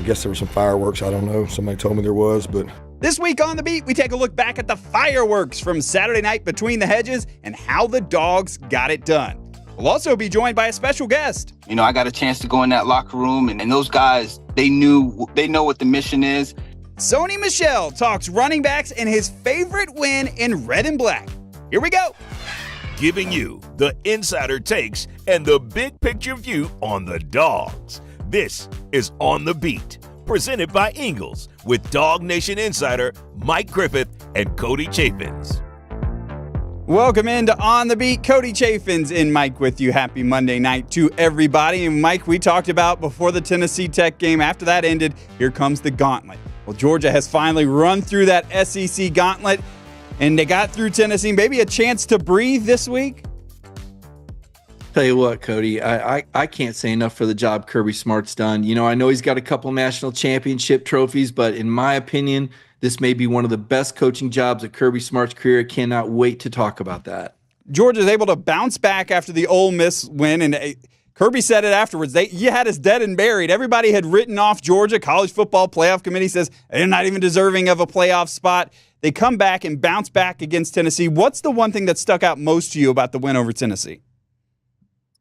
guess there were some fireworks. I don't know. Somebody told me there was, but... This week on The Beat, we take a look back at the fireworks from Saturday night between the hedges and how the Dawgs got it done. We'll also be joined by a special guest. You know, I got a chance to go in that locker room, and those guys, they know what the mission is. Sony Michel talks running backs and his favorite win in red and black. Here we go. Giving you the insider takes and the big picture view on the Dawgs. This is On the Beat, presented by Ingles with DawgNation insider Mike Griffith and Cody Chaffins. Welcome into On the Beat. Cody Chaffins and Mike with you. Happy Monday night to everybody. And Mike, we talked about before the Tennessee Tech game. After that ended, here comes the gauntlet. Well, Georgia has finally run through that SEC gauntlet, and they got through Tennessee. Maybe a chance to breathe this week? Tell you what, Cody, I can't say enough for the job Kirby Smart's done. You know, I know he's got a couple national championship trophies, but in my opinion, this may be one of the best coaching jobs of Kirby Smart's career. I cannot wait to talk about that. Georgia's able to bounce back after the Ole Miss win, and Kirby said it afterwards. You had us dead and buried. Everybody had written off Georgia. College Football Playoff Committee says they're not even deserving of a playoff spot. They come back and bounce back against Tennessee. What's the one thing that stuck out most to you about the win over Tennessee?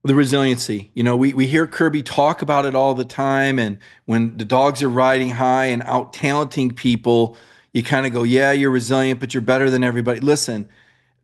The resiliency. You know, we hear Kirby talk about it all the time, and when the Dawgs are riding high and out-talenting people, you kind of go, yeah, you're resilient, but you're better than everybody. Listen,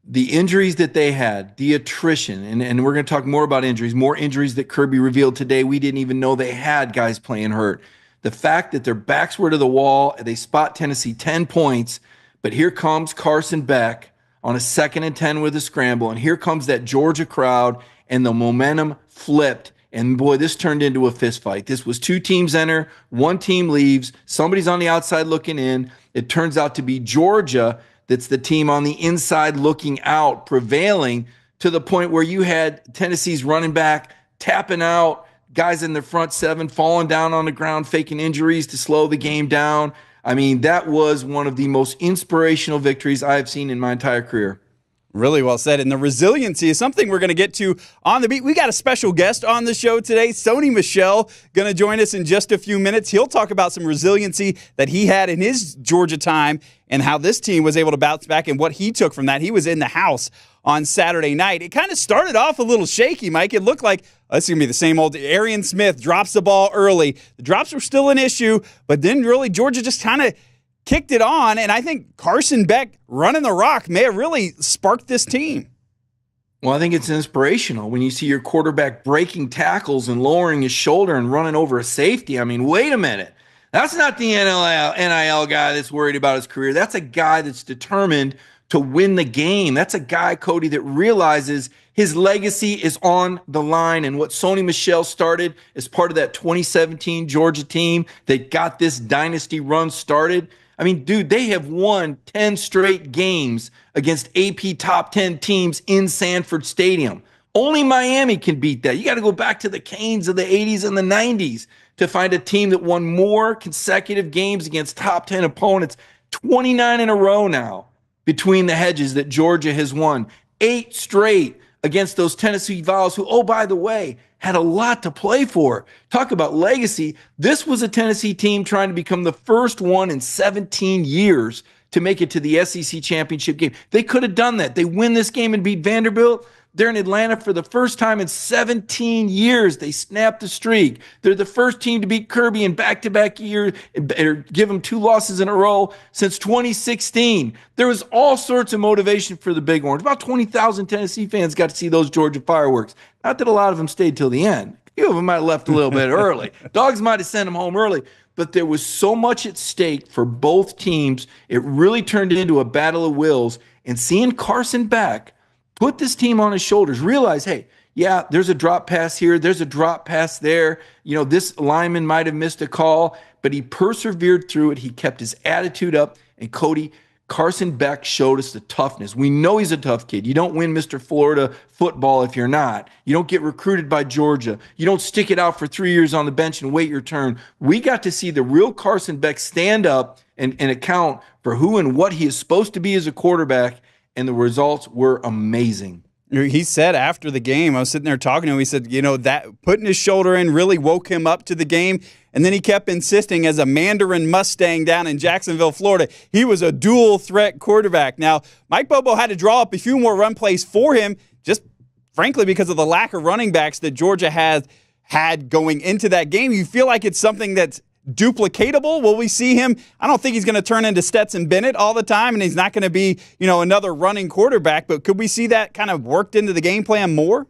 the injuries that they had, the attrition, and we're going to talk more about injuries, more injuries that Kirby revealed today. We didn't even know they had guys playing hurt. The fact that their backs were to the wall, they spot Tennessee 10 points, but here comes Carson Beck on a 2nd and 10 with a scramble, and here comes that Georgia crowd, and the momentum flipped. And boy, this turned into a fist fight. This was 2 teams enter, 1 team leaves, somebody's on the outside looking in. It turns out to be Georgia that's the team on the inside looking out, prevailing to the point where you had Tennessee's running back tapping out, guys in the front 7 falling down on the ground, faking injuries to slow the game down. I mean, that was one of the most inspirational victories I've seen in my entire career. Really well said. And the resiliency is something we're going to get to on the beat. We got a special guest on the show today, Sony Michel, going to join us in just a few minutes. He'll talk about some resiliency that he had in his Georgia time and how this team was able to bounce back and what he took from that. He was in the house on Saturday night. It kind of started off a little shaky, Mike. It looked like it's going to be the same old. Arian Smith drops the ball early. The drops were still an issue, but then really Georgia just kind of kicked it on, and I think Carson Beck running the rock may have really sparked this team. Well, I think it's inspirational when you see your quarterback breaking tackles and lowering his shoulder and running over a safety. I mean, wait a minute. That's not the NIL guy that's worried about his career. That's a guy that's determined to win the game. That's a guy, Cody, that realizes his legacy is on the line. And what Sony Michel started as part of that 2017 Georgia team that got this dynasty run started, I mean, dude, they have won 10 straight games against AP top 10 teams in Sanford Stadium. Only Miami can beat that. You got to go back to the Canes of the 80s and the 90s to find a team that won more consecutive games against top 10 opponents. 29 in a row now between the hedges that Georgia has won. 8 straight against those Tennessee Vols who, oh, by the way, had a lot to play for. Talk about legacy. This was a Tennessee team trying to become the first one in 17 years to make it to the SEC championship game. They could have done that. They win this game and beat Vanderbilt. They're in Atlanta for the first time in 17 years. They snapped the streak. They're the first team to beat Kirby in back-to-back years, or give them 2 losses in a row since 2016. There was all sorts of motivation for the Big Orange. About 20,000 Tennessee fans got to see those Georgia fireworks. Not that a lot of them stayed till the end. A few of them might have left a little bit early. Dogs might have sent them home early. But there was so much at stake for both teams. It really turned into a battle of wills. And seeing Carson Beck put this team on his shoulders, realize, hey, yeah, there's a drop pass here, there's a drop pass there. You know, this lineman might have missed a call, but he persevered through it. He kept his attitude up. And Cody, Carson Beck showed us the toughness. We know he's a tough kid. You don't win Mr. Florida football if you're not. You don't get recruited by Georgia. You don't stick it out for 3 years on the bench and wait your turn. We got to see the real Carson Beck stand up and account for who and what he is supposed to be as a quarterback, and the results were amazing. He said after the game, I was sitting there talking to him, he said, that putting his shoulder in really woke him up to the game. And then he kept insisting, as a Mandarin Mustang down in Jacksonville, Florida, he was a dual threat quarterback. Now, Mike Bobo had to draw up a few more run plays for him, just frankly because of the lack of running backs that Georgia has had going into that game. You feel like it's something that's duplicatable? Will we see him? I don't think he's going to turn into Stetson Bennett all the time, and he's not going to be, another running quarterback, but could we see that kind of worked into the game plan more?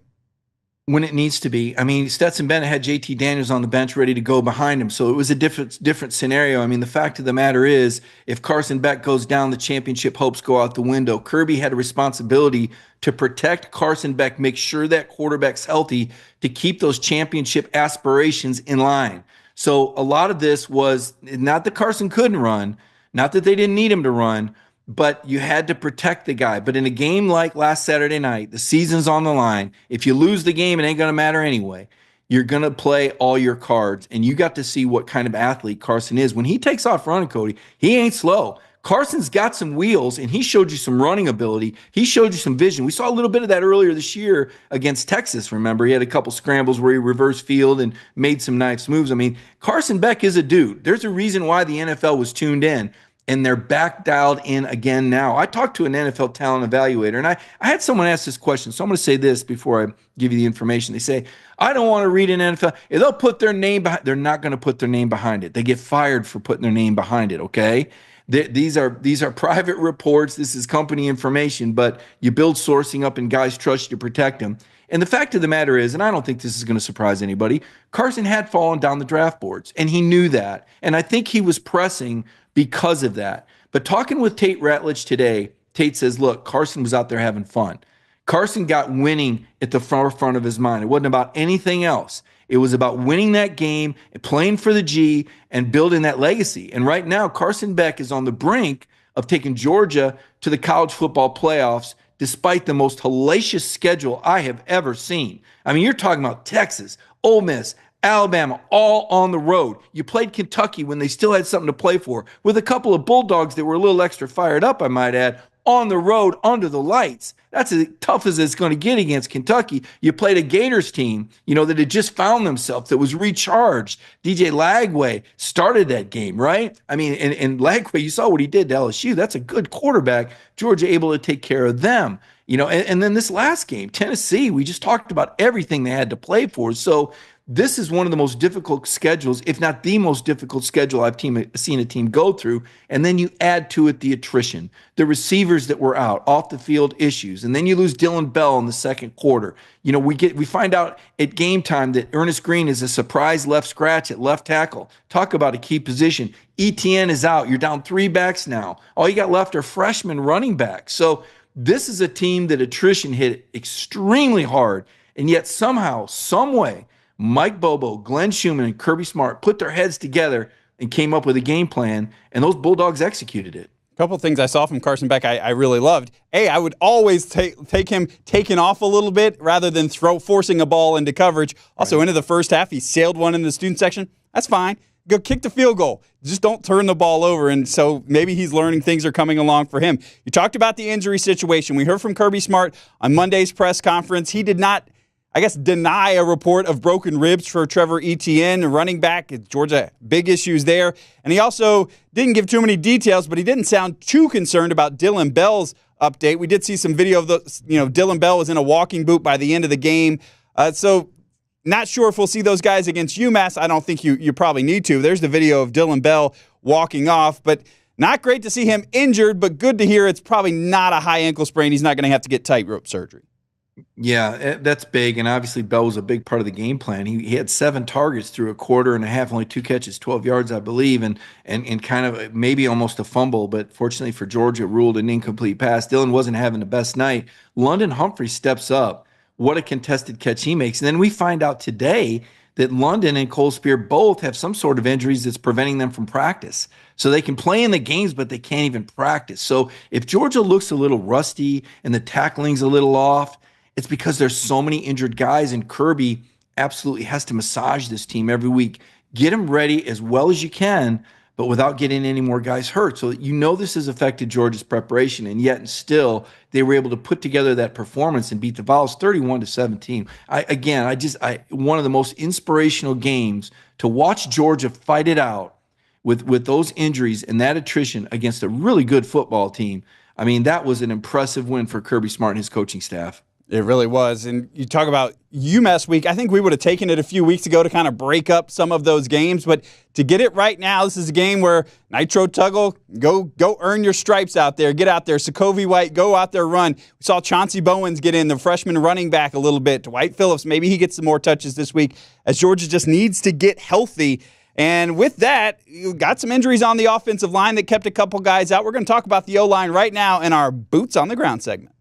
When it needs to be. I mean, Stetson Bennett had JT Daniels on the bench ready to go behind him, so it was a different scenario. I mean, the fact of the matter is, if Carson Beck goes down, the championship hopes go out the window. Kirby had a responsibility to protect Carson Beck, make sure that quarterback's healthy, to keep those championship aspirations in line. So a lot of this was not that Carson couldn't run, not that they didn't need him to run, but you had to protect the guy. But in a game like last Saturday night, the season's on the line. If you lose the game, it ain't going to matter anyway. You're going to play all your cards, and you got to see what kind of athlete Carson is. When he takes off running, Cody, he ain't slow. Carson's got some wheels, and he showed you some running ability. He showed you some vision. We saw a little bit of that earlier this year against Texas, remember? He had a couple scrambles where he reversed field and made some nice moves. I mean, Carson Beck is a dude. There's a reason why the NFL was tuned in, and they're back dialed in again now. I talked to an NFL talent evaluator, and I had someone ask this question, so I'm going to say this before I give you the information. They say, I don't want to read an NFL. If they'll put their name behind, they're not going to put their name behind it. They get fired for putting their name behind it, okay? These are private reports. This is company information, but you build sourcing up and guys trust you to protect them. And the fact of the matter is, and I don't think this is going to surprise anybody, Carson had fallen down the draft boards, and he knew that. And I think he was pressing because of that. But talking with Tate Ratledge today, Tate says, look, Carson was out there having fun. Carson got winning at the forefront of his mind. It wasn't about anything else. It was about winning that game, playing for the G, and building that legacy. And right now, Carson Beck is on the brink of taking Georgia to the college football playoffs, despite the most hellacious schedule I have ever seen. I mean, you're talking about Texas, Ole Miss, Alabama, all on the road. You played Kentucky when they still had something to play for, with a couple of Bulldogs that were a little extra fired up, I might add, on the road under the lights. That's as tough as it's going to get against Kentucky. You played a Gators team, that had just found themselves, that was recharged. DJ Lagway started that game, right? I mean, and Lagway, you saw what he did to LSU. That's a good quarterback. Georgia able to take care of them. And then this last game, Tennessee, we just talked about everything they had to play for. So this is one of the most difficult schedules, if not the most difficult schedule I've seen a team go through. And then you add to it the attrition, the receivers that were out, off the field issues, and then you lose Dylan Bell in the second quarter. We find out at game time that Ernest Green is a surprise left scratch at left tackle. Talk about a key position. ETN is out. You're down 3 backs now. All you got left are freshman running backs. So this is a team that attrition hit extremely hard, and yet somehow, some way, Mike Bobo, Glenn Schumann, and Kirby Smart put their heads together and came up with a game plan, and those Bulldogs executed it. A couple of things I saw from Carson Beck I really loved. I would always take him taking off a little bit rather than forcing a ball into coverage. Also, into the first half, he sailed one in the student section. That's fine. Go kick the field goal. Just don't turn the ball over. And so maybe he's learning, things are coming along for him. You talked about the injury situation. We heard from Kirby Smart on Monday's press conference. He did not, deny a report of broken ribs for Trevor Etienne, running back. Georgia, big issues there. And he also didn't give too many details, but he didn't sound too concerned about Dylan Bell's update. We did see some video of Dylan Bell was in a walking boot by the end of the game. So not sure if we'll see those guys against UMass. I don't think you probably need to. There's the video of Dylan Bell walking off, but not great to see him injured, but good to hear it's probably not a high ankle sprain. He's not going to have to get tightrope surgery. Yeah, that's big, and obviously Bell was a big part of the game plan. He had 7 targets through a quarter and a half, only 2 catches, 12 yards, I believe, and kind of maybe almost a fumble, but fortunately for Georgia, ruled an incomplete pass. Dylan wasn't having the best night. London Humphrey steps up. What a contested catch he makes. And then we find out today that London and Cole Spear both have some sort of injuries that's preventing them from practice. So they can play in the games, but they can't even practice. So if Georgia looks a little rusty and the tackling's a little off, it's because there's so many injured guys, and Kirby absolutely has to massage this team every week. Get them ready as well as you can, but without getting any more guys hurt. So this has affected Georgia's preparation, and yet and still they were able to put together that performance and beat the Vols 31-17. One of the most inspirational games to watch Georgia fight it out with those injuries and that attrition against a really good football team. I mean, that was an impressive win for Kirby Smart and his coaching staff. It really was. And you talk about UMass week. I think we would have taken it a few weeks ago to kind of break up some of those games. But to get it right now, this is a game where Nitro Tuggle, go earn your stripes out there. Get out there. Sokovie White, go out there, run. We saw Chauncey Bowens get in, the freshman running back, a little bit. Dwight Phillips, maybe he gets some more touches this week as Georgia just needs to get healthy. And with that, you got some injuries on the offensive line that kept a couple guys out. We're going to talk about the O-line right now in our Boots on the Ground segment.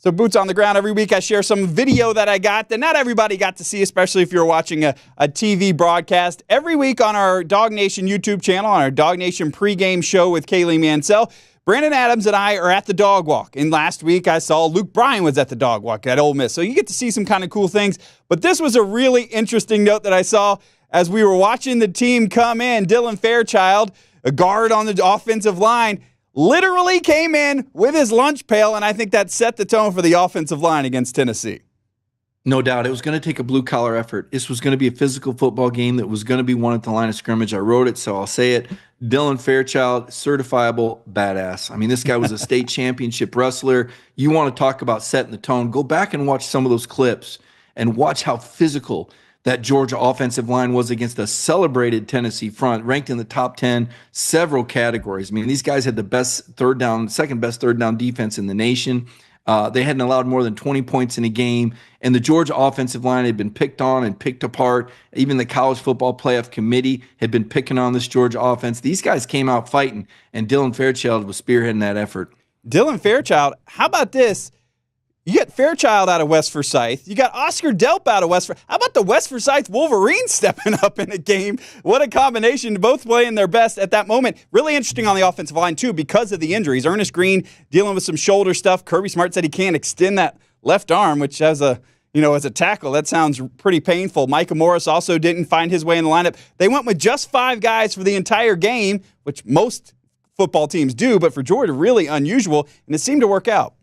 So Boots on the Ground, every week I share some video that I got that not everybody got to see, especially if you're watching a TV broadcast. Every week on our DawgNation YouTube channel, on our DawgNation pregame show with Kaylee Mansell, Brandon Adams and I are at the dog walk. And last week I saw Luke Bryan was at the dog walk at Ole Miss. So you get to see some kind of cool things. But this was a really interesting note that I saw as we were watching the team come in. Dylan Fairchild, a guard on the offensive line, literally came in with his lunch pail, and I think that set the tone for the offensive line against Tennessee. No doubt. It was going to take a blue-collar effort. This was going to be a physical football game that was going to be won at the line of scrimmage. I wrote it, so I'll say it. Dylan Fairchild, certifiable badass. I mean, this guy was a state championship wrestler. You want to talk about setting the tone, go back and watch some of those clips and watch how physical that Georgia offensive line was against a celebrated Tennessee front, ranked in the top 10, several categories. I mean, these guys had the second best third down defense in the nation. They hadn't allowed more than 20 points in a game, and the Georgia offensive line had been picked on and picked apart. Even the College Football Playoff Committee had been picking on this Georgia offense. These guys came out fighting, and Dylan Fairchild was spearheading that effort. Dylan Fairchild, how about this? You get Fairchild out of West Forsyth. You got Oscar Delp out of West Forsyth. How about the West Forsyth Wolverines stepping up in a game? What a combination, both playing their best at that moment. Really interesting on the offensive line, too, because of the injuries. Ernest Green dealing with some shoulder stuff. Kirby Smart said he can't extend that left arm, which as a tackle, that sounds pretty painful. Micah Morris also didn't find his way in the lineup. They went with just 5 guys for the entire game, which most football teams do, but for Georgia, really unusual, and it seemed to work out.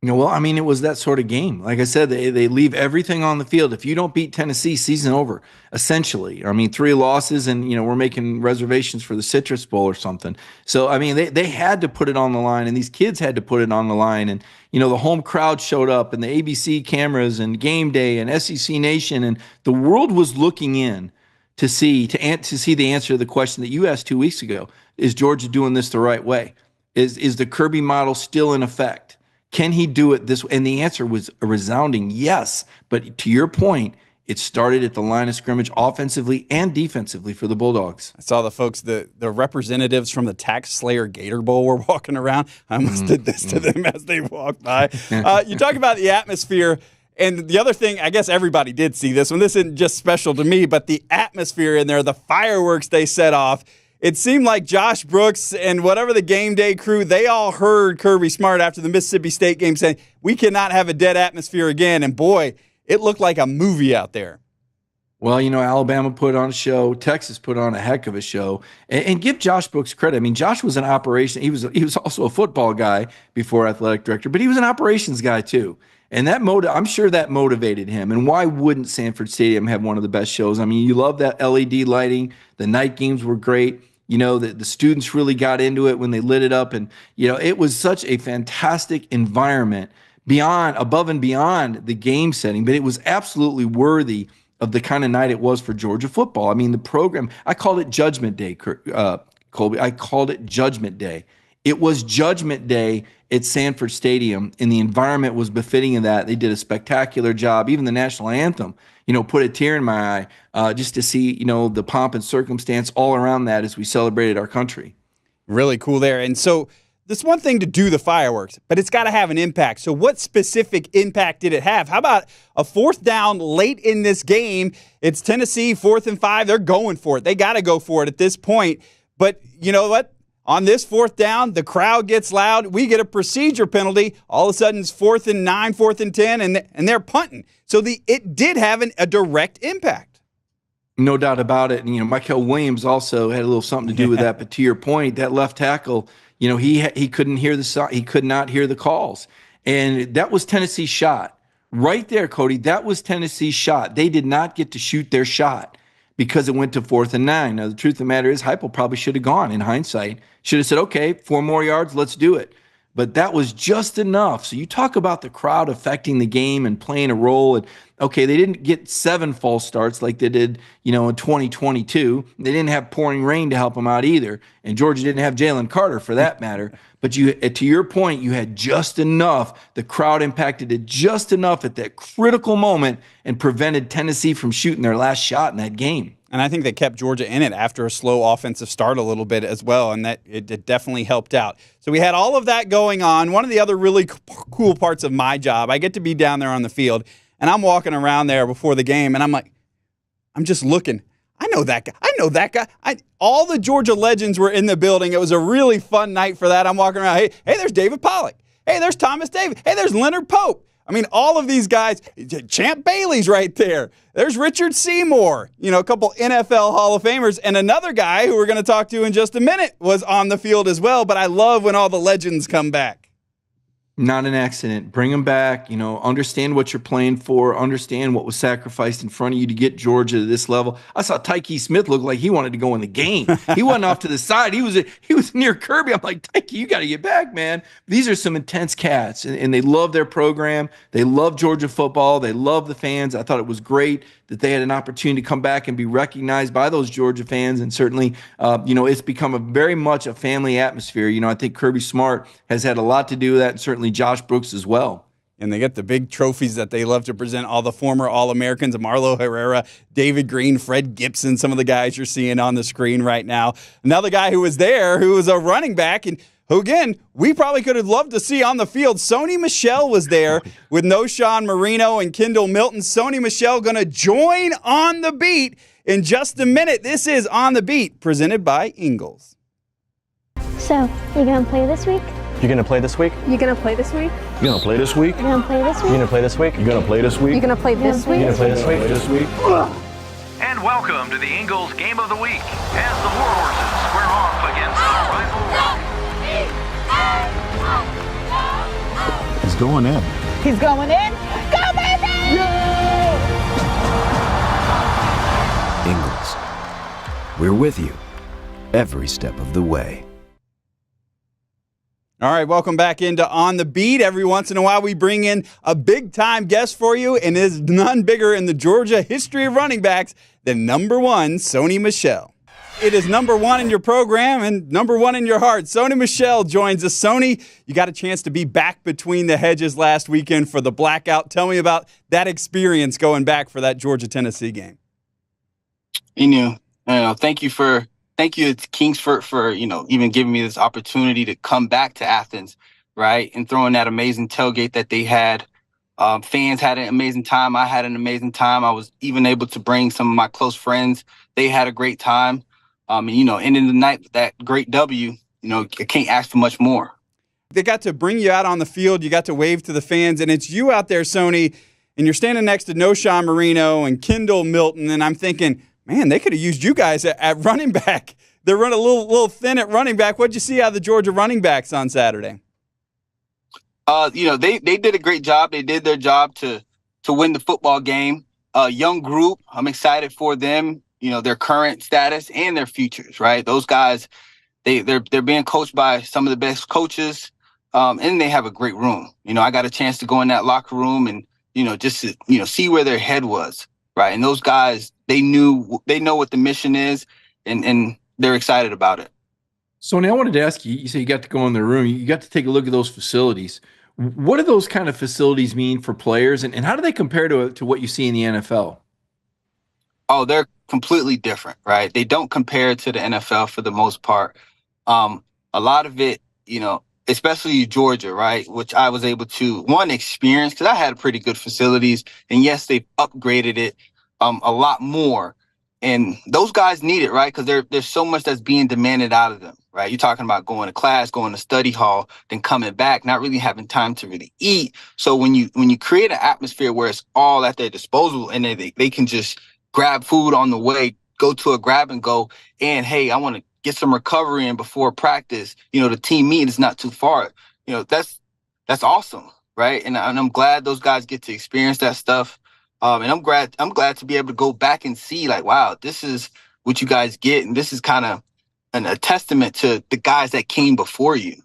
Well, I mean, it was that sort of game. Like I said, they leave everything on the field. If you don't beat Tennessee, season over, essentially. I mean, 3 losses, and, we're making reservations for the Citrus Bowl or something. So, I mean, they had to put it on the line, and these kids had to put it on the line. And, the home crowd showed up, and the ABC cameras, and Game Day, and SEC Nation, and the world was looking in to see the answer to the question that you asked 2 weeks ago. Is Georgia doing this the right way? Is the Kirby model still in effect? Can he do it this way? And the answer was a resounding yes. But to your point, it started at the line of scrimmage offensively and defensively for the Bulldogs. I saw the folks, the representatives from the Tax Slayer Gator Bowl were walking around. I almost did this to them as they walked by. You talk about the atmosphere. And the other thing, I guess everybody did see this one. This isn't just special to me, but the atmosphere in there, the fireworks they set off. It seemed like Josh Brooks and whatever the game day crew, they all heard Kirby Smart after the Mississippi State game saying, we cannot have a dead atmosphere again. And boy, it looked like a movie out there. Well, Alabama put on a show. Texas put on a heck of a show. And give Josh Brooks credit. I mean, Josh was an operation. He was also a football guy before athletic director, but he was an operations guy too. And I'm sure that motivated him. And why wouldn't Sanford Stadium have one of the best shows? I mean, you love that LED lighting. The night games were great. The students really got into it when they lit it up. And, it was such a fantastic environment above and beyond the game setting. But it was absolutely worthy of the kind of night it was for Georgia football. I mean, the program, I called it Judgment Day, Colby. I called it Judgment Day. It was Judgment Day at Sanford Stadium, and the environment was befitting of that. They did a spectacular job. Even the national anthem, put a tear in my eye just to see, the pomp and circumstance all around that as we celebrated our country. Really cool there. And so this one thing to do the fireworks, but it's got to have an impact. So what specific impact did it have? How about a 4th down late in this game? It's Tennessee, 4th and 5. They're going for it. They got to go for it at this point. But you know what? on this 4th down, the crowd gets loud. We get a procedure penalty. All of a sudden, it's 4th and 9, 4th and 10, and they're punting. So it did have a direct impact. No doubt about it. And, Michael Williams also had a little something to do with that. But to your point, that left tackle, he couldn't hear he could not hear the calls. And that was Tennessee's shot. Right there, Cody, that was Tennessee's shot. They did not get to shoot their shot because it went to 4th and 9. Now, the truth of the matter is Heupel probably should have gone in hindsight. Should have said, okay, 4 more yards, let's do it. But that was just enough. So you talk about the crowd affecting the game and playing a role. And, okay, they didn't get 7 false starts like they did, in 2022. They didn't have pouring rain to help them out either. And Georgia didn't have Jalen Carter for that matter. But to your point, you had just enough. The crowd impacted it just enough at that critical moment and prevented Tennessee from shooting their last shot in that game. And I think they kept Georgia in it after a slow offensive start a little bit as well, and that it definitely helped out. So we had all of that going on. One of the other really cool parts of my job, I get to be down there on the field, and I'm walking around there before the game, and I'm just looking. I know that guy. All the Georgia legends were in the building. It was a really fun night for that. I'm walking around. Hey, there's David Pollock. Hey, there's Thomas Davis. Hey, there's Leonard Pope. I mean, all of these guys, Champ Bailey's right there. There's Richard Seymour, a couple NFL Hall of Famers. And another guy who we're going to talk to in just a minute was on the field as well. But I love when all the legends come back. Not an accident. Bring them back. Understand what you're playing for. Understand what was sacrificed in front of you to get Georgia to this level. I saw Tyke Smith look like he wanted to go in the game. He went off to the side. He was near Kirby. I'm like, Tyke, you got to get back, man. These are some intense cats, and they love their program. They love Georgia football. They love the fans. I thought it was great that they had an opportunity to come back and be recognized by those Georgia fans. And certainly, it's become very much a family atmosphere. I think Kirby Smart has had a lot to do with that, and certainly Josh Brooks as well. And they get the big trophies that they love to present, all the former All-Americans, Marlo Herrera, David Green, Fred Gibson, some of the guys you're seeing on the screen right now. Another guy who was there, who was a running back, and who, again, we probably could have loved to see on the field. Sony Michel was there with Noshawn Marino and Kendall Milton. Sony Michel going to join On the Beat in just a minute. This is On the Beat, presented by Ingles. So, you going to play this week? You gonna play this week? You going to play this week? You gonna play this week? You going to play this You week? gonna play this week? You gonna play this week? You going to play this week? You gonna play this week? And welcome to the Ingles Game of the Week as the War Horses square off against the rival. He's going in. He's going in. Go, baby! Ingles, we're with you every step of the way. All right, welcome back into On the Beat. Every once in a while, we bring in a big-time guest for you, and it is none bigger in the Georgia history of running backs than number 1, Sony Michel. It is number 1 in your program and number 1 in your heart. Sony Michel joins us. Sony, you got a chance to be back between the hedges last weekend for the blackout. Tell me about that experience going back for that Georgia-Tennessee game. Thank you to Kingsford for, even giving me this opportunity to come back to Athens, right? And throwing that amazing tailgate that they had. Fans had an amazing time. I had an amazing time. I was even able to bring some of my close friends. They had a great time. Ending the night with that great W, I can't ask for much more. They got to bring you out on the field. You got to wave to the fans, and it's you out there, Sony, and you're standing next to Noshawn Marino and Kendall Milton, and I'm thinking, man, they could have used you guys at running back. They're running a little thin at running back. What'd you see out of the Georgia running backs on Saturday? They did a great job. They did their job to win the football game. Young group. I'm excited for them. Their current status and their futures. Right, those guys, they're being coached by some of the best coaches, and they have a great room. I got a chance to go in that locker room and just to see where their head was. Right, and those guys, they know what the mission is, and they're excited about it. Sony, I wanted to ask you, you say you got to go in the room. You got to take a look at those facilities. What do those kind of facilities mean for players, and how do they compare to what you see in the NFL? Oh, they're completely different, right? They don't compare to the NFL for the most part. A lot of it, especially Georgia, right, which I was able to, experience, because I had pretty good facilities. And yes, they've upgraded it a lot more. And those guys need it, right, because there's so much that's being demanded out of them. right? You're talking about going to class, going to study hall, then coming back, not really having time to really eat. So when you create an atmosphere where it's all at their disposal and they can just grab food on the way, go to a grab and go, and hey, I want to get some recovery in before practice. The team meeting is not too far. That's awesome, right? And I'm glad those guys get to experience that stuff. And I'm glad to be able to go back and see, like, wow, this is what you guys get, and this is kind of a testament to the guys that came before you.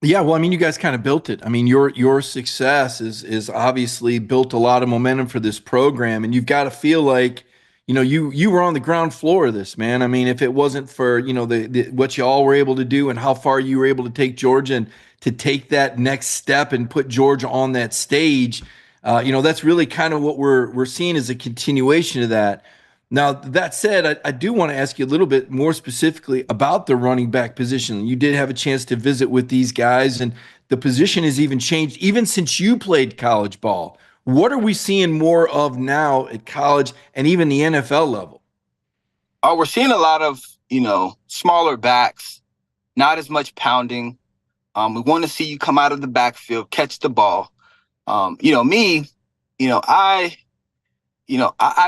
Yeah, well, I mean, you guys kind of built it. I mean, your success is obviously built a lot of momentum for this program, and you've got to feel like, you were on the ground floor of this, man. I mean, if it wasn't for, the what you all were able to do and how far you were able to take Georgia and to take that next step and put Georgia on that stage, that's really kind of what we're seeing as a continuation of that. Now, that said, I do want to ask you a little bit more specifically about the running back position. You did have a chance to visit with these guys, and the position has even changed, even since you played college ball. What are we seeing more of now at college and even the NFL level? We're seeing a lot of, smaller backs, not as much pounding. We want to see you come out of the backfield, catch the ball. I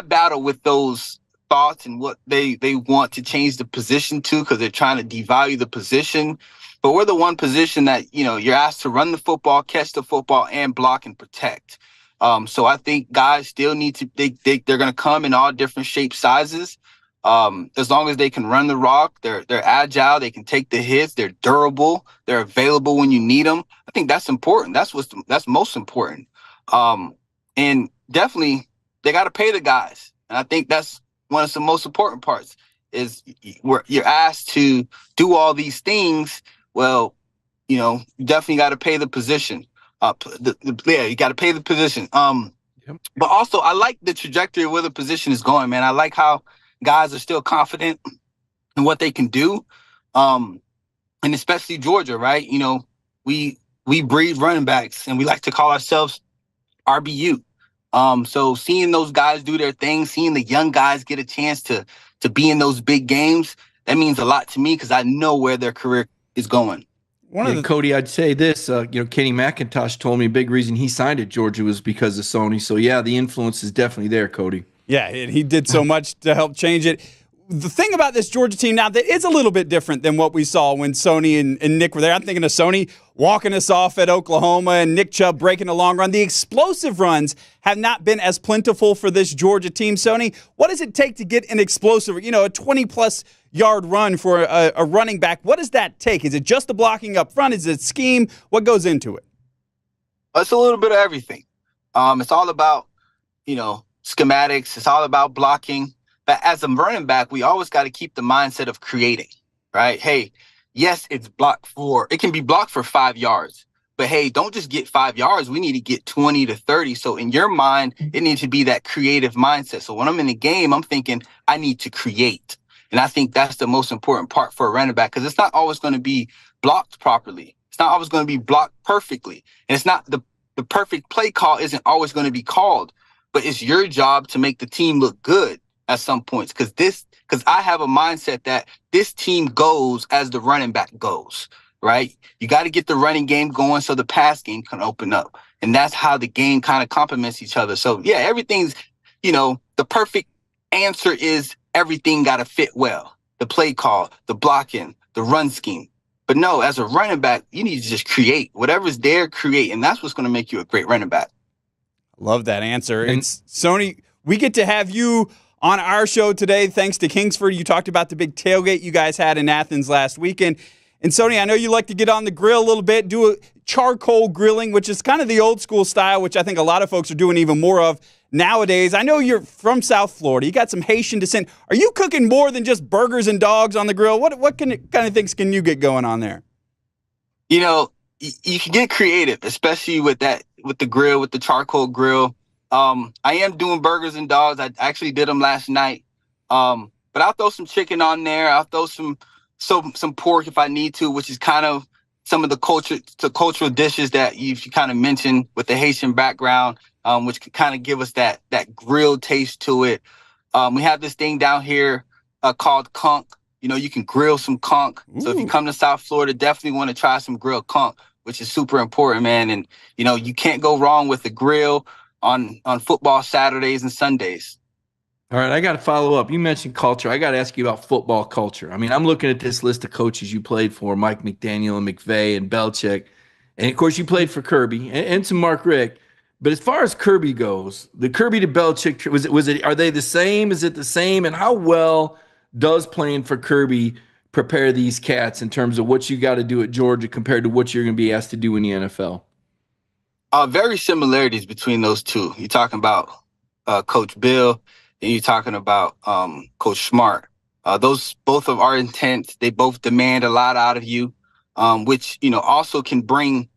battle with those thoughts and what they want to change the position to, because they're trying to devalue the position. But we're the one position that, you're asked to run the football, catch the football, and block and protect. So I think guys still need to, they're going to come in all different shapes, sizes. As long as they can run the rock, they're agile, they can take the hits, they're durable, they're available when you need them. I think that's important. That's most important. And definitely, they got to pay the guys. And I think that's one of the most important parts is you're asked to do all these things. Well, you definitely got to pay the position. You got to pay the position. But also, I like the trajectory of where the position is going, man. I like how guys are still confident in what they can do. And especially Georgia, right? We breed running backs, and we like to call ourselves RBU. So seeing those guys do their thing, seeing the young guys get a chance to be in those big games, that means a lot to me because I know where their career is going. Cody, I'd say this, Kenny McIntosh told me a big reason he signed at Georgia was because of Sony. So, yeah, the influence is definitely there, Cody. Yeah, and he did so much to help change it. The thing about this Georgia team now that is a little bit different than what we saw when Sony and Nick were there. I'm thinking of Sony walking us off at Oklahoma and Nick Chubb breaking a long run. The explosive runs have not been as plentiful for this Georgia team. Sony, what does it take to get an explosive, a 20-plus yard run for a running back? What does that take? Is it just the blocking up front? Is it scheme? What goes into it? It's a little bit of everything. It's all about, schematics. It's all about blocking. But as a running back, we always got to keep the mindset of creating, right? Hey, yes, it can be blocked for 5 yards, but hey, don't just get 5 yards. We need to get 20 to 30. So in your mind, it needs to be that creative mindset. So when I'm in the game, I'm thinking I need to create. And I think that's the most important part for a running back, because it's not always going to be blocked properly. It's not always going to be blocked perfectly. And it's not the perfect play call isn't always going to be called, but it's your job to make the team look good at some points, because I have a mindset that this team goes as the running back goes, right? You got to get the running game going so the pass game can open up. And that's how the game kind of complements each other. So, yeah, everything's, the perfect answer is everything got to fit well. The play call, the blocking, the run scheme. But no, as a running back, you need to just create. Whatever's there, create. And that's what's going to make you a great running back. Love that answer. It's Sony, we get to have you on our show today, thanks to Kingsford. You talked about the big tailgate you guys had in Athens last weekend. And Sony, I know you like to get on the grill a little bit, do a charcoal grilling, which is kind of the old school style, which I think a lot of folks are doing even more of nowadays. I know you're from South Florida. You got some Haitian descent. Are you cooking more than just burgers and dogs on the grill? What kind of things can you get going on there? You can get creative, especially with the grill, with the charcoal grill. I am doing burgers and dogs. I actually did them last night. But I'll throw some chicken on there. I'll throw some pork if I need to, which is kind of some of the cultural dishes that you kind of mentioned with the Haitian background, which can kind of give us that grilled taste to it. We have this thing down here called conch. you can grill some conch. So if you come to South Florida, definitely want to try some grilled conch, which is super important, man. And, you can't go wrong with the grill on football Saturdays and Sundays. All right, I got to follow up. You mentioned culture. I got to ask you about football culture. I mean, I'm looking at this list of coaches you played for, Mike McDaniel and McVay and Belichick. And, of course, you played for Kirby and some Mark Richt. But as far as Kirby goes, the Kirby to Belichick, are they the same? Is it the same? And how well does playing for Kirby prepare these cats in terms of what you got to do at Georgia compared to what you're going to be asked to do in the NFL? Very similarities between those two. You're talking about Coach Bill, and you're talking about Coach Smart. Those both of our intense. They both demand a lot out of you, which also can bring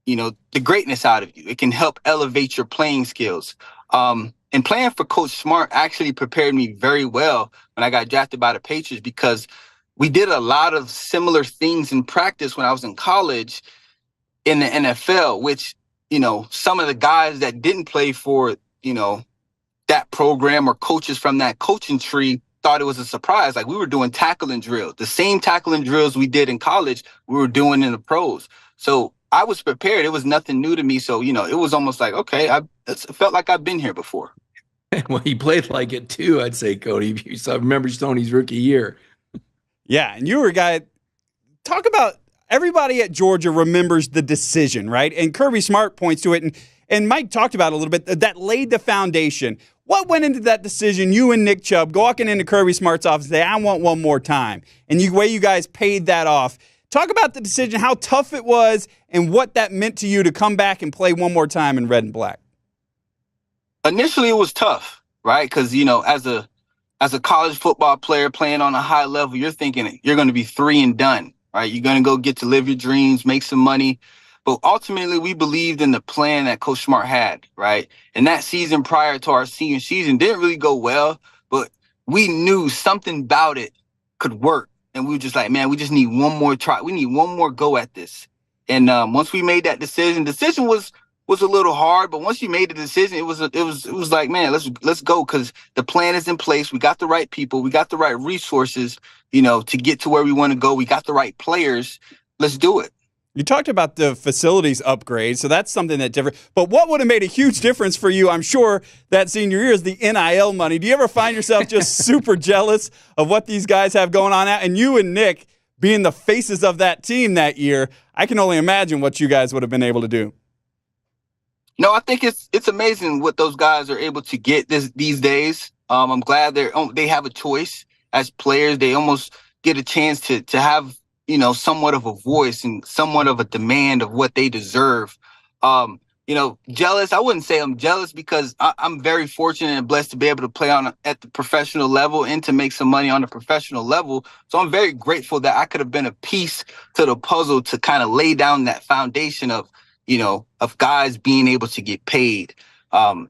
the greatness out of you. It can help elevate your playing skills. And playing for Coach Smart actually prepared me very well when I got drafted by the Patriots, because we did a lot of similar things in practice when I was in college in the NFL, which, some of the guys that didn't play for, that program or coaches from that coaching tree thought it was a surprise. Like, we were doing tackling drills. The same tackling drills we did in college, we were doing in the pros. So I was prepared. It was nothing new to me. So, it was almost like, okay, it felt like I've been here before. Well, he played like it too, I'd say, Cody. I remember Sony's rookie year. Yeah, and you were a guy, talk about everybody at Georgia remembers the decision, right? And Kirby Smart points to it, and Mike talked about it a little bit, that laid the foundation. What went into that decision, you and Nick Chubb walking into Kirby Smart's office and say, I want one more time, and the way you guys paid that off. Talk about the decision, how tough it was, and what that meant to you to come back and play one more time in red and black. Initially, it was tough, right? Because, as a college football player playing on a high level, you're thinking you're going to be 3 and done, right? You're going to go get to live your dreams, make some money. But ultimately, we believed in the plan that Coach Smart had, right? And that season prior to our senior season didn't really go well, but we knew something about it could work. And we were just like, man, we just need one more try. We need one more go at this. And once we made that decision was a little hard, but once you made the decision, it was like, man, let's go, because the plan is in place. We got the right people, we got the right resources, to get to where we want to go. We got the right players. Let's do it. You talked about the facilities upgrade, so that's something that different. But what would have made a huge difference for you, I'm sure, that senior year is the NIL money. Do you ever find yourself just super jealous of what these guys have going on out? And you and Nick being the faces of that team that year, I can only imagine what you guys would have been able to do. No, I think it's amazing what those guys are able to get these days. I'm glad they have a choice as players. They almost get a chance to have, somewhat of a voice and somewhat of a demand of what they deserve. Jealous. I wouldn't say I'm jealous, because I'm very fortunate and blessed to be able to play at the professional level and to make some money on the professional level. So I'm very grateful that I could have been a piece to the puzzle to kind of lay down that foundation of guys being able to get paid. I'm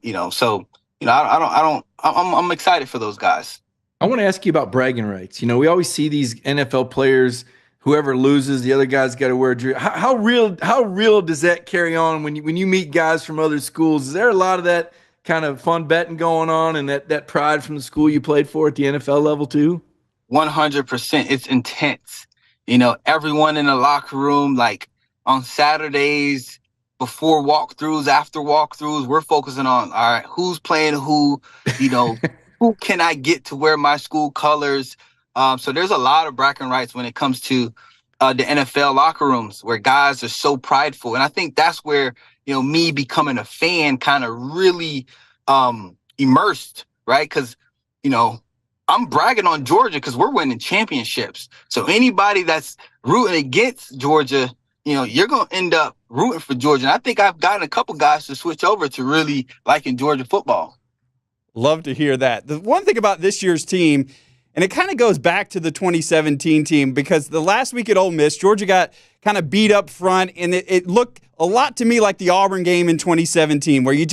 excited for those guys. I want to ask you about bragging rights. We always see these NFL players, whoever loses, the other guy's got to wear a jersey. How real does that carry on when you meet guys from other schools? Is there a lot of that kind of fun betting going on, and that pride from the school you played for at the NFL level too? 100%. It's intense. Everyone in the locker room, like on Saturdays, before walkthroughs, after walkthroughs, we're focusing on, all right, who's playing who, who can I get to wear my school colors? So there's a lot of bragging rights when it comes to the NFL locker rooms, where guys are so prideful. And I think that's where, me becoming a fan kind of really immersed, right? Because, I'm bragging on Georgia because we're winning championships. So anybody that's rooting against Georgia, you're going to end up rooting for Georgia. And I think I've gotten a couple guys to switch over to really liking Georgia football. Love to hear that. The one thing about this year's team, and it kind of goes back to the 2017 team, because the last week at Ole Miss, Georgia got kind of beat up front, and it looked a lot to me like the Auburn game in 2017, where you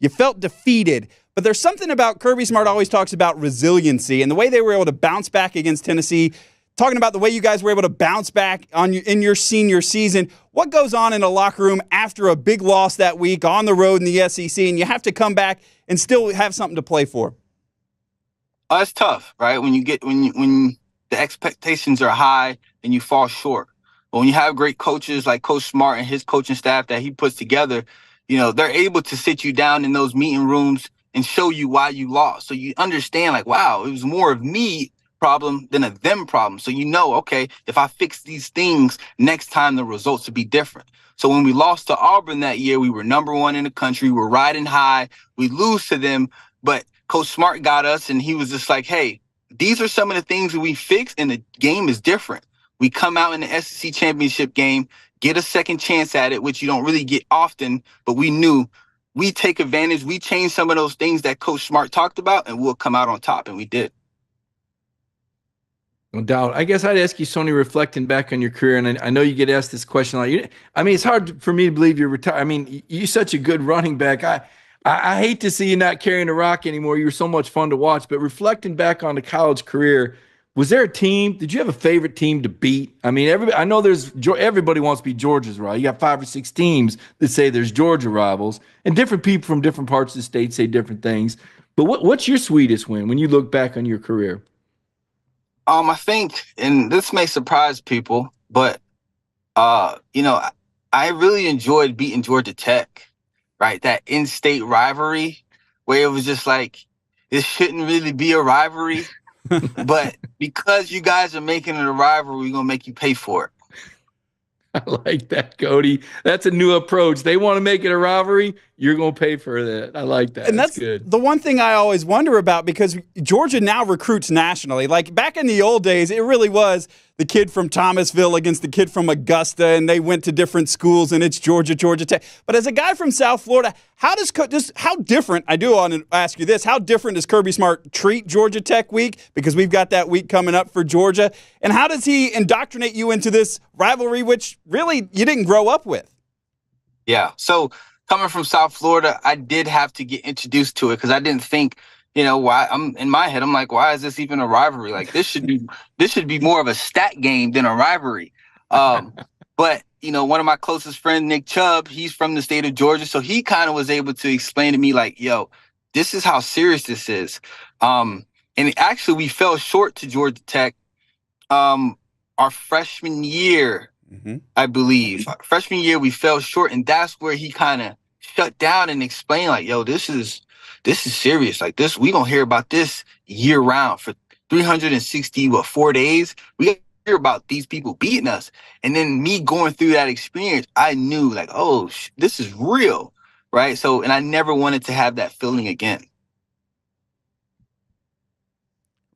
felt defeated. But there's something about Kirby Smart always talks about resiliency, and the way they were able to bounce back against Tennessee, talking about the way you guys were able to bounce back in your senior season. What goes on in a locker room after a big loss that week on the road in the SEC, and you have to come back and still have something to play for? It's tough, right? When the expectations are high and you fall short. But when you have great coaches like Coach Smart and his coaching staff that he puts together, they're able to sit you down in those meeting rooms and show you why you lost. So you understand, like, wow, it was more of me problem than a them problem. So okay, if I fix these things, next time the results will be different. So when we lost to Auburn that year, we were number 1 in the country. We're riding high. We lose to them, but Coach Smart got us, and he was just like, hey, these are some of the things that we fixed, and the game is different. We come out in the SEC championship game, get a second chance at it, which you don't really get often, but we knew we take advantage. We change some of those things that Coach Smart talked about, and we'll come out on top, and we did. No doubt. I guess I'd ask you, Sony, reflecting back on your career, and I know you get asked this question a lot. It's hard for me to believe you're retired. You're such a good running back. I hate to see you not carrying a rock anymore. You were so much fun to watch. But reflecting back on the college career, was there a team? Did you have a favorite team to beat? I know everybody wants to be Georgia's rival. You got 5 or 6 teams that say there's Georgia rivals, and different people from different parts of the state say different things. But what's your sweetest win when you look back on your career? I think, and this may surprise people, but I really enjoyed beating Georgia Tech. Right, that in-state rivalry where it was just like, it shouldn't really be a rivalry, but because you guys are making it a rivalry, we're going to make you pay for it. I like that, Cody. That's a new approach. They want to make it a rivalry. You're going to pay for that. I like that. And that's good. The one thing I always wonder about, because Georgia now recruits nationally. Like back in the old days, it really was the kid from Thomasville against the kid from Augusta, and they went to different schools, and it's Georgia Tech. But as a guy from South Florida, how different, I do want to ask you this, how different does Kirby Smart treat Georgia Tech week? Because we've got that week coming up for Georgia. And how does he indoctrinate you into this rivalry, which really you didn't grow up with? Yeah, so coming from South Florida, I did have to get introduced to it because I didn't think, why. I'm in my head, I'm like, why is this even a rivalry? Like this should be more of a stat game than a rivalry. But one of my closest friends, Nick Chubb, he's from the state of Georgia, so he kind of was able to explain to me like, yo, this is how serious this is. And actually, we fell short to Georgia Tech our freshman year. Mm-hmm. I believe freshman year we fell short, and that's where he kind of shut down and explained like, yo, this is serious. Like this, we gonna hear about this year round for 4 days. We gotta hear about these people beating us. And then me going through that experience, I knew like, oh, this is real, right? So, and I never wanted to have that feeling again.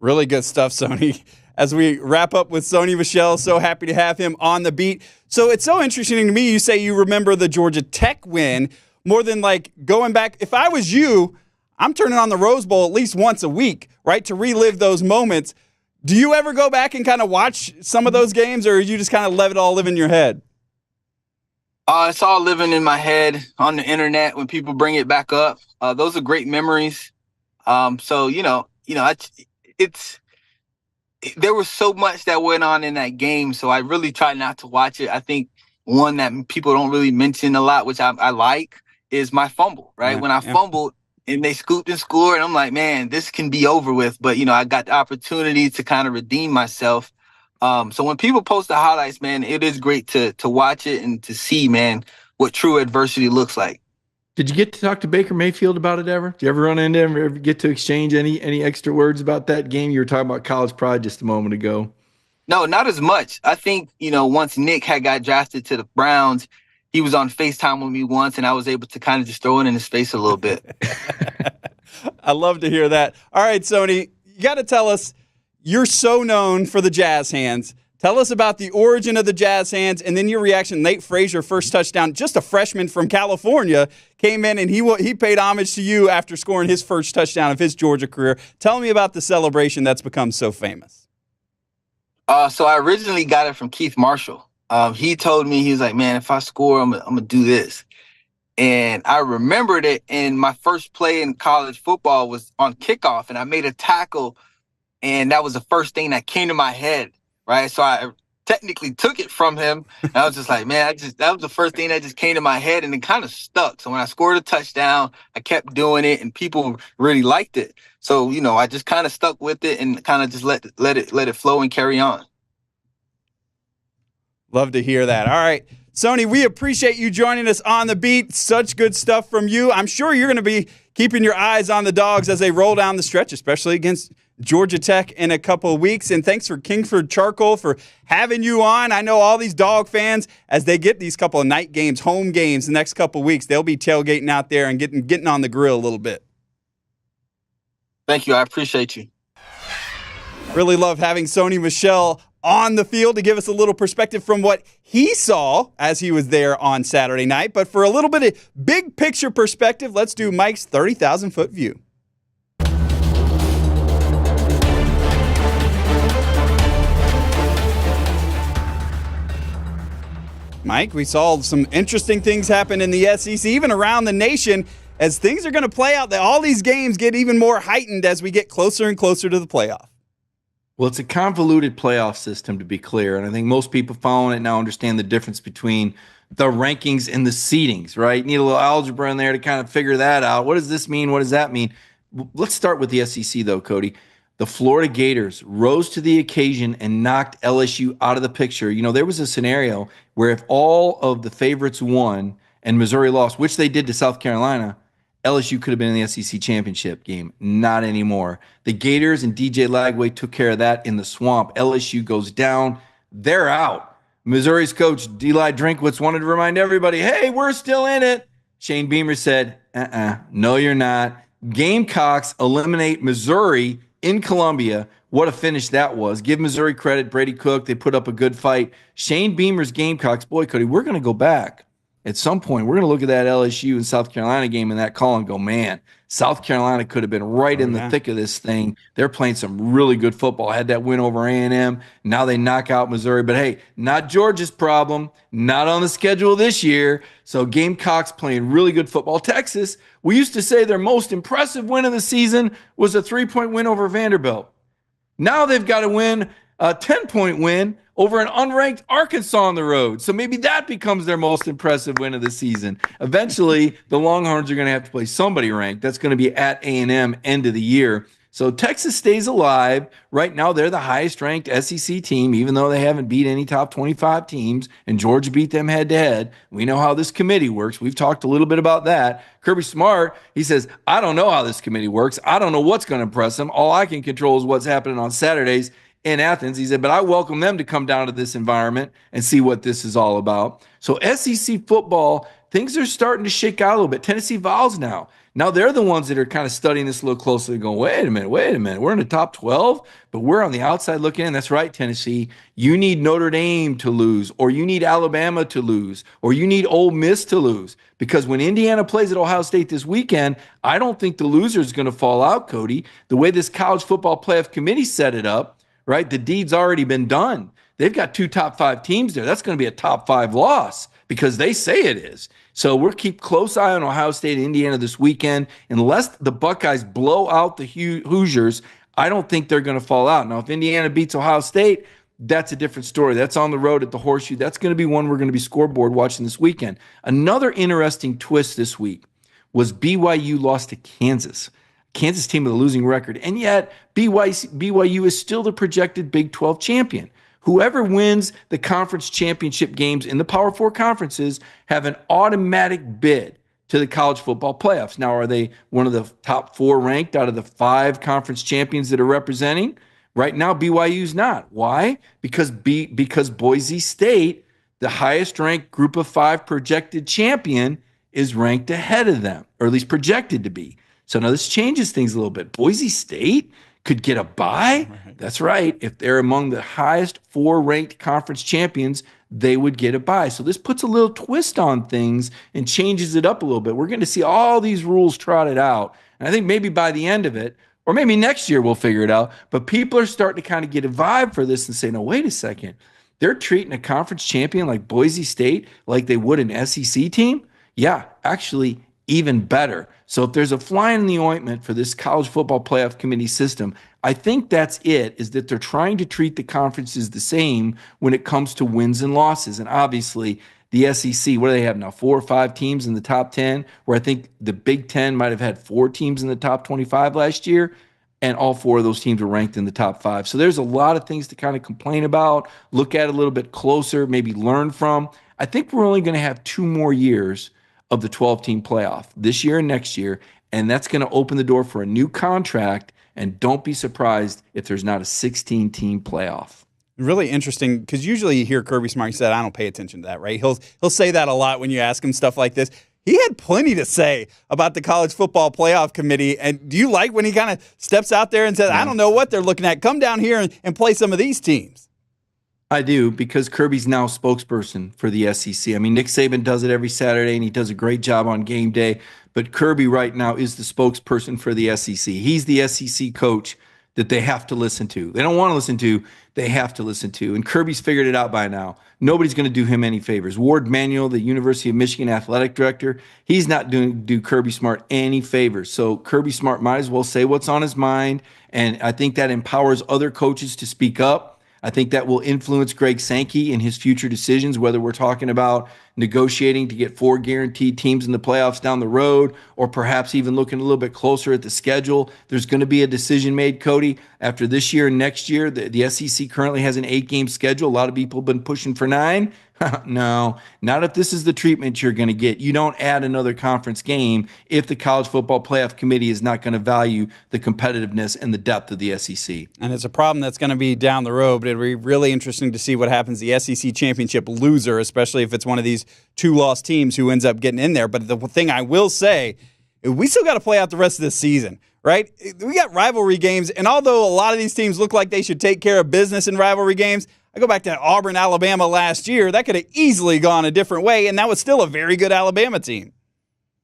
Really good stuff, Sony. As we wrap up with Sony Michel, so happy to have him on the beat. So it's so interesting to me, you say you remember the Georgia Tech win more than like going back. If I was you, I'm turning on the Rose Bowl at least once a week, right, to relive those moments. Do you ever go back and kind of watch some of those games, or you just kind of let it all live in your head? It's all living in my head on the internet when people bring it back up. Those are great memories. So, there was so much that went on in that game, so I really try not to watch it. I think one that people don't really mention a lot, which I like, is my fumble, right? When I fumbled and they scooped and scored, and I'm like, man, this can be over with. But, I got the opportunity to kind of redeem myself. So when people post the highlights, man, it is great to watch it and to see, man, what true adversity looks like. Did you get to talk to Baker Mayfield about it ever? Did you ever run into him or ever get to exchange any extra words about that game? You were talking about college pride just a moment ago. No, not as much. I think, once Nick had got drafted to the Browns, he was on FaceTime with me once, and I was able to kind of just throw it in his face a little bit. I love to hear that. All right, Sony, you got to tell us, you're so known for the jazz hands. Tell us about the origin of the jazz hands, and then your reaction. Nate Frazier, first touchdown, just a freshman from California, came in and he paid homage to you after scoring his first touchdown of his Georgia career. Tell me about the celebration that's become so famous. So I originally got it from Keith Marshall. He told me, he was like, man, if I score, I'm gonna do this. And I remembered it, and my first play in college football was on kickoff, and I made a tackle, and that was the first thing that came to my head. Right. So I technically took it from him. And I was just like, man, that was the first thing that just came to my head, and it kind of stuck. So when I scored a touchdown, I kept doing it, and people really liked it. So, I just kind of stuck with it and kind of just let it flow and carry on. Love to hear that. All right, Sony, we appreciate you joining us on the beat. Such good stuff from you. I'm sure you're going to be keeping your eyes on the Dogs as they roll down the stretch, especially against Georgia Tech in a couple of weeks. And thanks for Kingford Charcoal for having you on. I know all these Dog fans, as they get these couple of night games, home games the next couple of weeks, they'll be tailgating out there and getting on the grill a little bit. Thank you. I appreciate you. Really love having Sony Michel on the field to give us a little perspective from what he saw as he was there on Saturday night. But for a little bit of big picture perspective, let's do Mike's 30,000-foot view. Mike, we saw some interesting things happen in the SEC, even around the nation, as things are going to play out. All these games get even more heightened as we get closer and closer to the playoff. Well, it's a convoluted playoff system, to be clear. And I think most people following it now understand the difference between the rankings and the seedings, right? Need a little algebra in there to kind of figure that out. What does this mean? What does that mean? Let's start with the SEC, though, Cody. The Florida Gators rose to the occasion and knocked LSU out of the picture. There was a scenario where if all of the favorites won and Missouri lost, which they did to South Carolina, LSU could have been in the SEC championship game. Not anymore. The Gators and DJ Lagway took care of that in the swamp. LSU goes down. They're out. Missouri's coach, Eli Drinkwitz, wanted to remind everybody, hey, we're still in it. Shane Beamer said, no, you're not. Gamecocks eliminate Missouri in Columbia. What a finish that was. Give Missouri credit. Brady Cook, they put up a good fight. Shane Beamer's Gamecocks, boy, Cody, we're going to go back. At some point, we're going to look at that LSU and South Carolina game and that call and go, man, South Carolina could have been right in the thick of this thing. They're playing some really good football. Had that win over A&M. Now they knock out Missouri. But, hey, not Georgia's problem. Not on the schedule this year. So Gamecocks playing really good football. Texas, we used to say their most impressive win of the season was a 3-point win over Vanderbilt. Now they've got to win a 10-point win over an unranked Arkansas on the road. So maybe that becomes their most impressive win of the season. Eventually, the Longhorns are going to have to play somebody ranked. That's going to be at A&M end of the year. So Texas stays alive. Right now, they're the highest-ranked SEC team, even though they haven't beat any top 25 teams, and Georgia beat them head-to-head. We know how this committee works. We've talked a little bit about that. Kirby Smart, he says, I don't know how this committee works. I don't know what's going to impress them. All I can control is what's happening on Saturdays in Athens. He said, but I welcome them to come down to this environment and see what this is all about. So SEC football, things are starting to shake out a little bit. Tennessee Vols now. Now they're the ones that are kind of studying this a little closely and going, wait a minute. We're in the top 12, but we're on the outside looking in. That's right, Tennessee. You need Notre Dame to lose, or you need Alabama to lose, or you need Ole Miss to lose. Because when Indiana plays at Ohio State this weekend, I don't think the loser is going to fall out, Cody. The way this college football playoff committee set it up, right? The deed's already been done. They've got 2 top 5 teams there. That's going to be a top 5 loss because they say it is. So we'll keep close eye on Ohio State and Indiana this weekend. Unless the Buckeyes blow out the Hoosiers, I don't think they're going to fall out. Now, if Indiana beats Ohio State, that's a different story. That's on the road at the Horseshoe. That's going to be one we're going to be scoreboard watching this weekend. Another interesting twist this week was BYU lost to Kansas. Kansas team with a losing record. And yet, BYU is still the projected Big 12 champion. Whoever wins the conference championship games in the Power 4 conferences have an automatic bid to the college football playoffs. Now, are they one of the top 4 ranked out of the 5 conference champions that are representing? Right now, BYU's not. Why? Because Boise State, the highest ranked group of 5 projected champion, is ranked ahead of them, or at least projected to be. So now this changes things a little bit. Boise State could get a bye. Right. That's right. If they're among the highest 4 ranked conference champions, they would get a bye. So this puts a little twist on things and changes it up a little bit. We're going to see all these rules trotted out. And I think maybe by the end of it, or maybe next year we'll figure it out. But people are starting to kind of get a vibe for this and say, no, wait a second. They're treating a conference champion like Boise State like they would an SEC team? Yeah, actually, even better. So if there's a fly in the ointment for this college football playoff committee system, I think that's it, is that they're trying to treat the conferences the same when it comes to wins and losses. And obviously, the SEC, what do they have now? 4 or 5 teams in the top 10, where I think the Big Ten might have had 4 teams in the top 25 last year, and all 4 of those teams were ranked in the top 5. So there's a lot of things to kind of complain about, look at a little bit closer, maybe learn from. I think we're only going to have 2 more years of the 12-team playoff, this year and next year, and that's going to open the door for a new contract, and don't be surprised if there's not a 16-team playoff. Really interesting, because usually you hear Kirby Smart, he said, I don't pay attention to that, right? He'll say that a lot when you ask him stuff like this. He had plenty to say about the college football playoff committee. And do you like when he kind of steps out there and says, I don't know what they're looking at. Come down here and play some of these teams. I do, because Kirby's now spokesperson for the SEC. I mean, Nick Saban does it every Saturday, and he does a great job on game day. But Kirby right now is the spokesperson for the SEC. He's the SEC coach that they have to listen to. They don't want to listen to, they have to listen to. And Kirby's figured it out by now. Nobody's going to do him any favors. Ward Manuel, the University of Michigan athletic director, he's not do Kirby Smart any favors. So Kirby Smart might as well say what's on his mind. And I think that empowers other coaches to speak up. I think that will influence Greg Sankey in his future decisions, whether we're talking about negotiating to get 4 guaranteed teams in the playoffs down the road, or perhaps even looking a little bit closer at the schedule. There's going to be a decision made, Cody, after this year and next year. The SEC currently has an 8-game schedule. A lot of people have been pushing for 9. No, not if this is the treatment you're going to get. You don't add another conference game if the College Football Playoff Committee is not going to value the competitiveness and the depth of the SEC. And it's a problem that's going to be down the road, but it'll be really interesting to see what happens the SEC championship loser, especially if it's one of these 2-loss teams who ends up getting in there. But the thing I will say, we still got to play out the rest of this season, right? We got rivalry games, and although a lot of these teams look like they should take care of business in rivalry games, I go back to Auburn, Alabama last year. That could have easily gone a different way, and that was still a very good Alabama team.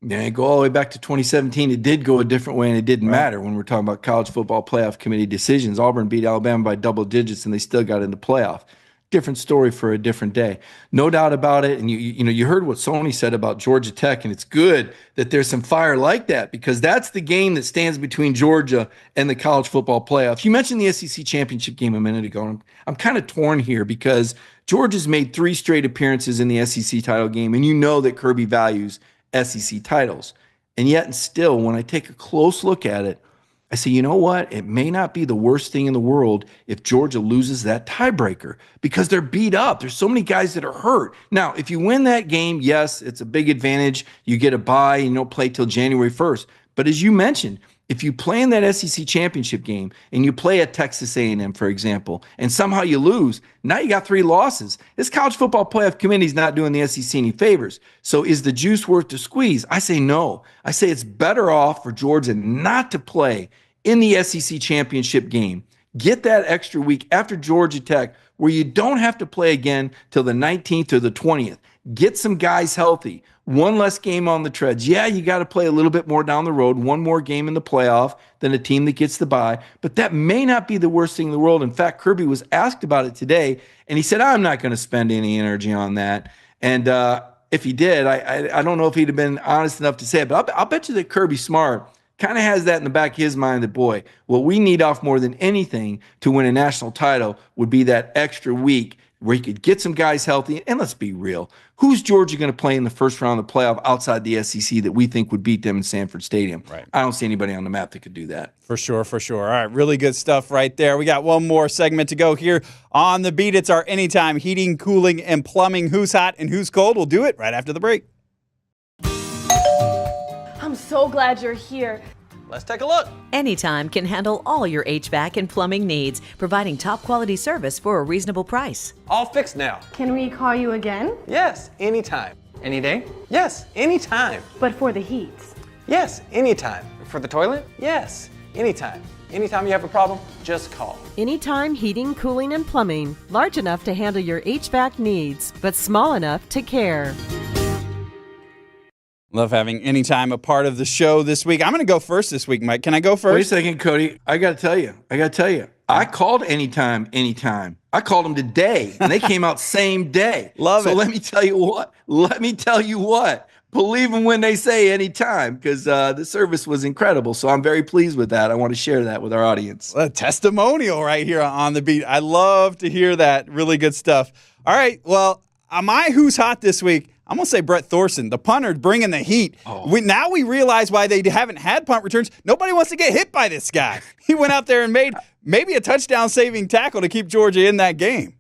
Yeah, go all the way back to 2017. It did go a different way, and it didn't matter when we're talking about College Football Playoff Committee decisions. Auburn beat Alabama by double digits, and they still got in the playoff. Different story for a different day. No doubt about it. And you heard what Sony said about Georgia Tech, and it's good that there's some fire like that, because that's the game that stands between Georgia and the college football playoff. You mentioned the SEC championship game a minute ago. I'm kind of torn here because Georgia's made 3 straight appearances in the SEC title game, and you know that Kirby values SEC titles. And yet and still, when I take a close look at it, I say, you know what? It may not be the worst thing in the world if Georgia loses that tiebreaker, because they're beat up. There's so many guys that are hurt. Now, if you win that game, yes, it's a big advantage. You get a bye and you don't play till January 1st. But as you mentioned, if you play in that SEC championship game and you play at Texas A&M, for example, and somehow you lose, now you got 3 losses. This college football playoff committee is not doing the SEC any favors. So is the juice worth the squeeze? I say no. I say it's better off for Georgia not to play in the SEC championship game. Get that extra week after Georgia Tech where you don't have to play again till the 19th or the 20th. Get some guys healthy. 1 less game on the treads. Yeah, you got to play a little bit more down the road, 1 more game in the playoff than a team that gets the bye. But that may not be the worst thing in the world. In fact, Kirby was asked about it today, and he said, I'm not going to spend any energy on that. And if he did, I don't know if he'd have been honest enough to say it, but I'll bet you that Kirby Smart kind of has that in the back of his mind that, boy, what we need off more than anything to win a national title would be that extra week where he could get some guys healthy. And let's be real. Who's Georgia going to play in the first round of the playoff outside the SEC that we think would beat them in Sanford Stadium? Right. I don't see anybody on the map that could do that. For sure. All right, really good stuff right there. We got one more segment to go here on The Beat. It's our Anytime Heating, Cooling, and Plumbing. Who's hot and who's cold? We'll do it right after the break. I'm so glad you're here. Let's take a look. Anytime can handle all your HVAC and plumbing needs, providing top quality service for a reasonable price. All fixed now. Can we call you again? Yes, anytime. Any day? Yes, anytime. But for the heat? Yes, anytime. For the toilet? Yes, anytime. Anytime you have a problem, just call. Anytime Heating, Cooling, and Plumbing. Large enough to handle your HVAC needs, but small enough to care. Love having Anytime a part of the show this week. I'm going to go first this week, Mike. Can I go first? Wait a second, Cody. I got to tell you. I called Anytime. I called them today, and they came out same day. Love it. So let me tell you what. believe them when they say anytime, because the service was incredible. So I'm very pleased with that. I want to share that with our audience. A testimonial right here on the beat. I love to hear that. Really good stuff. All right, well, my who's hot this week, I'm going to say Brett Thorson, the punter, bringing the heat. Now we realize why they haven't had punt returns. Nobody wants to get hit by this guy. He went out there and made maybe a touchdown-saving tackle to keep Georgia in that game.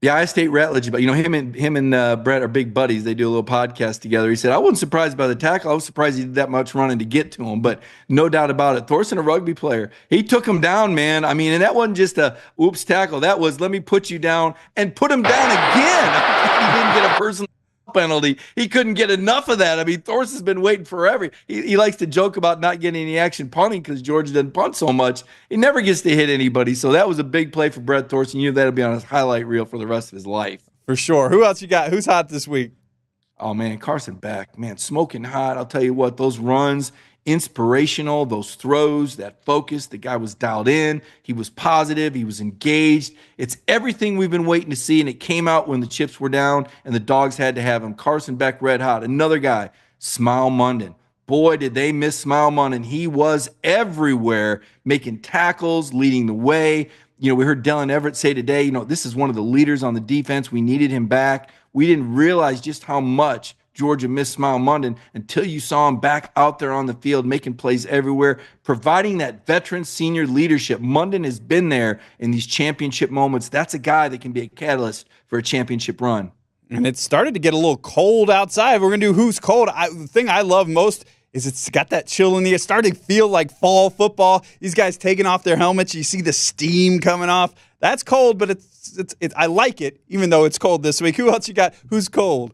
Yeah, I State Rutledge, but him and Brett are big buddies. They do a little podcast together. He said, I wasn't surprised by the tackle. I was surprised he did that much running to get to him, but no doubt about it. Thorson, a rugby player, he took him down, man. I mean, and that wasn't just a oops tackle. That was, let me put you down and put him down again. He didn't get a personal penalty. He couldn't get enough of that. I mean, Thorson's been waiting forever. He likes to joke about not getting any action punting because Georgia doesn't punt so much. He never gets to hit anybody. So that was a big play for Brett Thorson. You know that'll be on his highlight reel for the rest of his life. For sure. Who else you got? Who's hot this week? Oh, man, Carson Beck. Man, smoking hot. I'll tell you what, those runs, inspirational, those throws, that focus. The guy was dialed in. He was positive. He was engaged. It's everything we've been waiting to see, and it came out when the chips were down and the Dogs had to have him. Carson Beck, red hot. Another guy, Smile Munden. Boy, did they miss Smile Munden. He was everywhere, making tackles, leading the way. We heard Dylan Everett say today, this is one of the leaders on the defense. We needed him back. We didn't realize just how much Georgia missed Smile Munden until you saw him back out there on the field, making plays everywhere, providing that veteran senior leadership. Munden has been there in these championship moments. That's a guy that can be a catalyst for a championship run. And it started to get a little cold outside. We're going to do Who's Cold. The thing I love most is it's got that chill in the air. It's starting to feel like fall football. These guys taking off their helmets. You see the steam coming off. That's cold, but it's I like it, even though it's cold this week. Who else you got? Who's cold?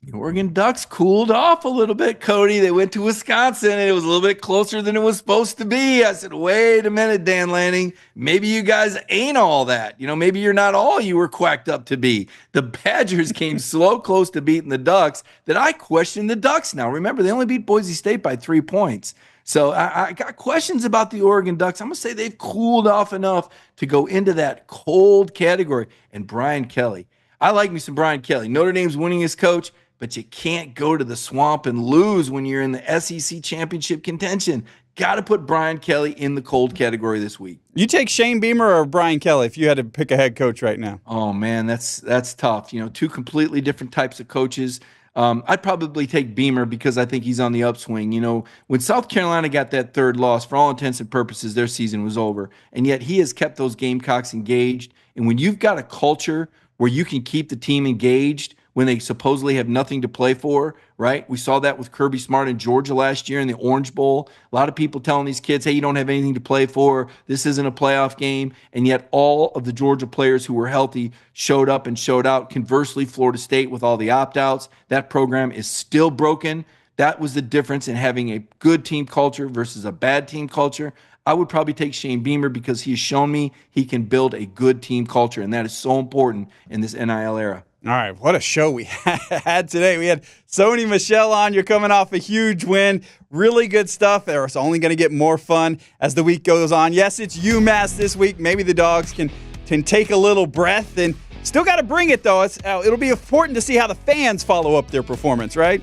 The Oregon Ducks cooled off a little bit, Cody. They went to Wisconsin, and it was a little bit closer than it was supposed to be. I said, wait a minute, Dan Lanning. Maybe you guys ain't all that. Maybe you're not all you were quacked up to be. The Badgers came so close to beating the Ducks that I question the Ducks now. Remember, they only beat Boise State by 3 points. So I got questions about the Oregon Ducks. I'm going to say they've cooled off enough to go into that cold category. And Brian Kelly. I like me some Brian Kelly. Notre Dame's winningest coach. But you can't go to the swamp and lose when you're in the SEC championship contention. Got to put Brian Kelly in the cold category this week. You take Shane Beamer or Brian Kelly if you had to pick a head coach right now? Oh, man, that's tough. Two completely different types of coaches. I'd probably take Beamer because I think he's on the upswing. When South Carolina got that third loss, for all intents and purposes, their season was over. And yet he has kept those Gamecocks engaged. And when you've got a culture where you can keep the team engaged, when they supposedly have nothing to play for, right? We saw that with Kirby Smart in Georgia last year in the Orange Bowl. A lot of people telling these kids, hey, you don't have anything to play for. This isn't a playoff game. And yet all of the Georgia players who were healthy showed up and showed out. Conversely, Florida State with all the opt-outs, that program is still broken. That was the difference in having a good team culture versus a bad team culture. I would probably take Shane Beamer because he has shown me he can build a good team culture, and that is so important in this NIL era. All right, what a show we had today. We had Sony Michel on. You're coming off a huge win. Really good stuff. It's only going to get more fun as the week goes on. Yes, it's UMass this week. Maybe the Dogs can take a little breath and still got to bring it, though. It'll be important to see how the fans follow up their performance, right?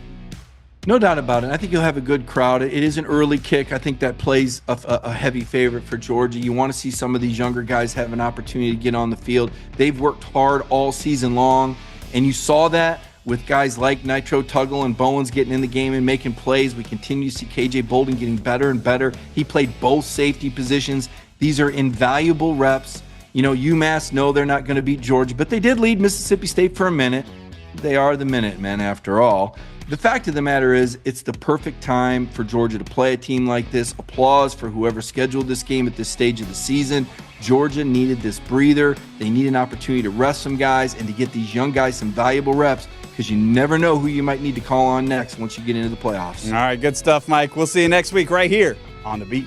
No doubt about it. I think you'll have a good crowd. It is an early kick. I think that plays a heavy favorite for Georgia. You want to see some of these younger guys have an opportunity to get on the field. They've worked hard all season long, and you saw that with guys like Nitro Tuggle and Bowens getting in the game and making plays. We continue to see KJ Bolden getting better and better. He played both safety positions. These are invaluable reps. UMass, no, they're not going to beat Georgia, but they did lead Mississippi State for a minute. They are the Minutemen after all. The fact of the matter is, it's the perfect time for Georgia to play a team like this. Applause for whoever scheduled this game at this stage of the season. Georgia needed this breather. They need an opportunity to rest some guys and to get these young guys some valuable reps because you never know who you might need to call on next once you get into the playoffs. All right, good stuff, Mike. We'll see you next week right here on The Beat.